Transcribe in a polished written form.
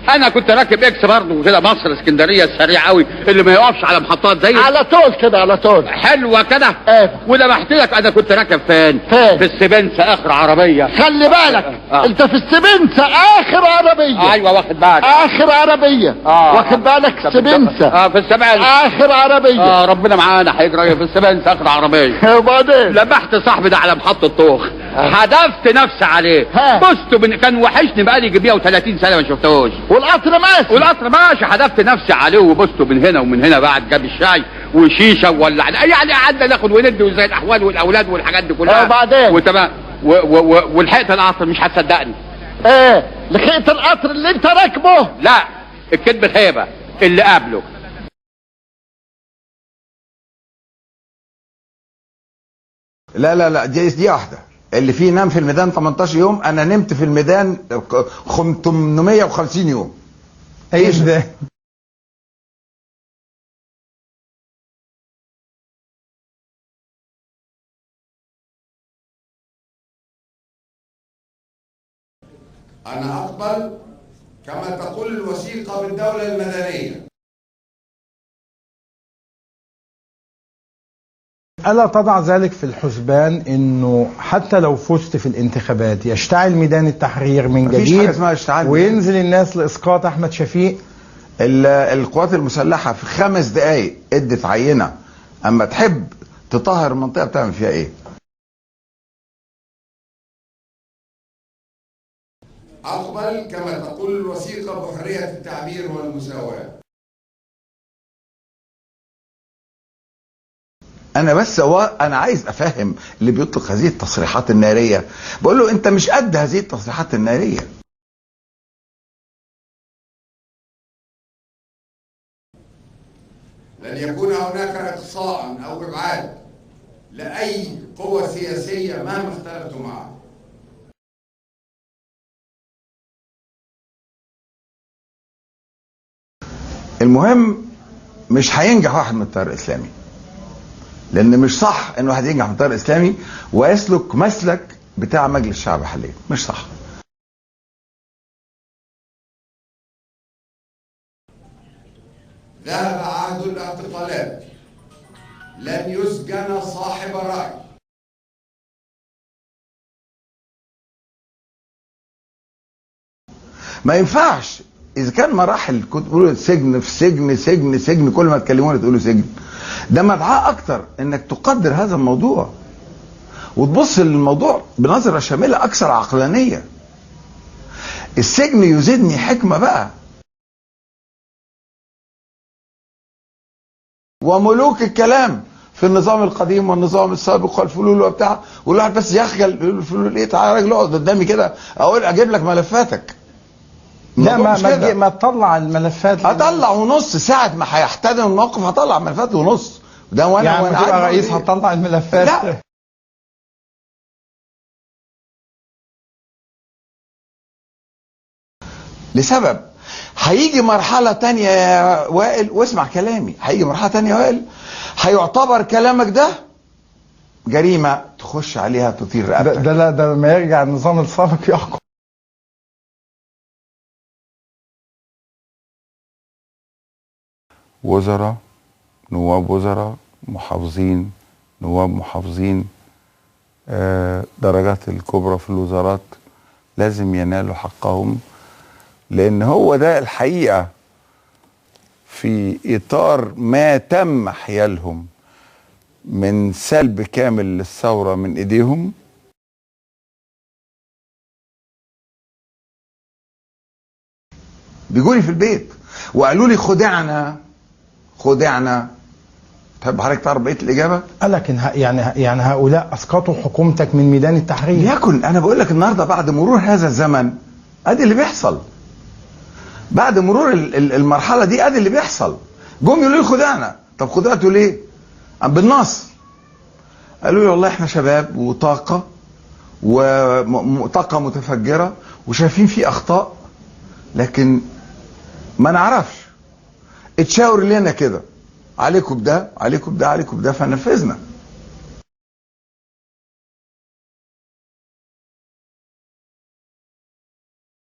انا كنت راكب اكس برضه كده، مصر اسكندريه السريع قوي اللي ما يقفش على محطات زي على طول كده على طول. حلوه كده. ايه ولمحت لك انا كنت راكب فين؟ في السبنسه اخر عربيه. خلي بالك انت في السبنسه اخر عربيه. ايوه واخد بالك. اخر عربيه. واخد بالك السبنسه. في السبنسه اخر عربيه. ربنا معانا هيجري في السبنسه اخر عربيه. وبعدين لمحت صاحبي ده على محطه طوخ، حدفت نفسي عليه. بصته كان وحشني بقالي يجي 130 سنه ما شفتهوش. والقطر ماشي. حدفت نفسي عليه وبصته من هنا ومن هنا. بعد جاب الشاي وشيشه وولع يعني قعدنا ناخد وندي وزي الاحوال والاولاد والحاجات دي كلها. وبعدين وتمام ولحقت القطر. مش هتصدقني. ايه لحقت القطر اللي انت راكبه؟ لا، الكذب الهيبه اللي قابله. لا دي واحده. اللي فيه نام في الميدان 18 يوم، انا نمت في الميدان 850 يوم. ايش ده؟ أنا أقبل كما تقول الوثيقة بالدولة المدنية. ألا تضع ذلك في الحسبان انه حتى لو فزت في الانتخابات يشتعل ميدان التحرير من جديد وينزل الناس لإسقاط أحمد شفيق؟ القوات المسلحة في 5 دقايق ادت عينة. اما تحب تطهر المنطقة بتعمل فيها ايه؟ أقبل كما تقول الوثيقة بحرية التعبير والمساواة. انا بس انا عايز افهم اللي بيطلق هذه التصريحات النارية. بقول له انت مش قد هذه التصريحات النارية. لن يكون هناك إقصاء أو إبعاد لأي قوة سياسية مهما اختلفت معها. المهم مش هينجح واحد من التيار الاسلامي، لان مش صح ان واحد ينجح من التيار الاسلامي ويسلك مسلك بتاع مجلس الشعب حاليا. مش صح. ذهب عهد الاعتقالات، لن يسجن صاحب رأي. ما ينفعش اذا كان مراحل كنت بتقولوا سجن في سجن سجن سجن، كل ما تكلمونا تقولوا سجن. ده مدعاه اكتر انك تقدر هذا الموضوع وتبص للموضوع بنظرة شاملة اكثر عقلانية. السجن يزيدني حكمة بقى. وملوك الكلام في النظام القديم والنظام السابق والفلول وبتاع، والواحد بس يخجل يقول الفلول ايه؟ تعالى يا راجل اقعد قدامي كده اقول اجيب لك ملفاتك. لا ما تطلع الملفات. هطلع ونص ساعة ما هيحتدم الموقف، هطلع ملفات ونص. ده وانا يعني تبقى رئيس هتطلع الملفات؟ لا. لسبب هيجي مرحلة تانية يا وائل، واسمع كلامي، هيجي مرحلة تانية يا وائل هيعتبر كلامك ده جريمة تخش عليها تطير رقبتك. ده لما يرجع النظام السابق يحكم. وزراء، نواب وزراء، محافظين، نواب محافظين، درجات الكبرى في الوزارات لازم ينالوا حقهم، لأن هو ده الحقيقة في إطار ما تم حيالهم من سلب كامل للثورة من إيديهم. بيجوني في البيت وقالوا لي خدعنا. تحب حضرتك تعرف بقيه الاجابه؟ لكن يعني هؤلاء اسقطوا حكومتك من ميدان التحرير. يكن انا بقول لك النهارده بعد مرور هذا الزمن ادي اللي بيحصل. بعد مرور المرحله دي ادي اللي بيحصل. جم يقولوا لي خدعنا. طب خدعتوا ليه؟ بالنص. قالوا لي والله احنا شباب وطاقه وطاقه متفجره وشايفين في اخطاء، لكن ما نعرفش. اتشاور لنا كده عليكم بده عليكم بده عليكم بده، فنفذنا.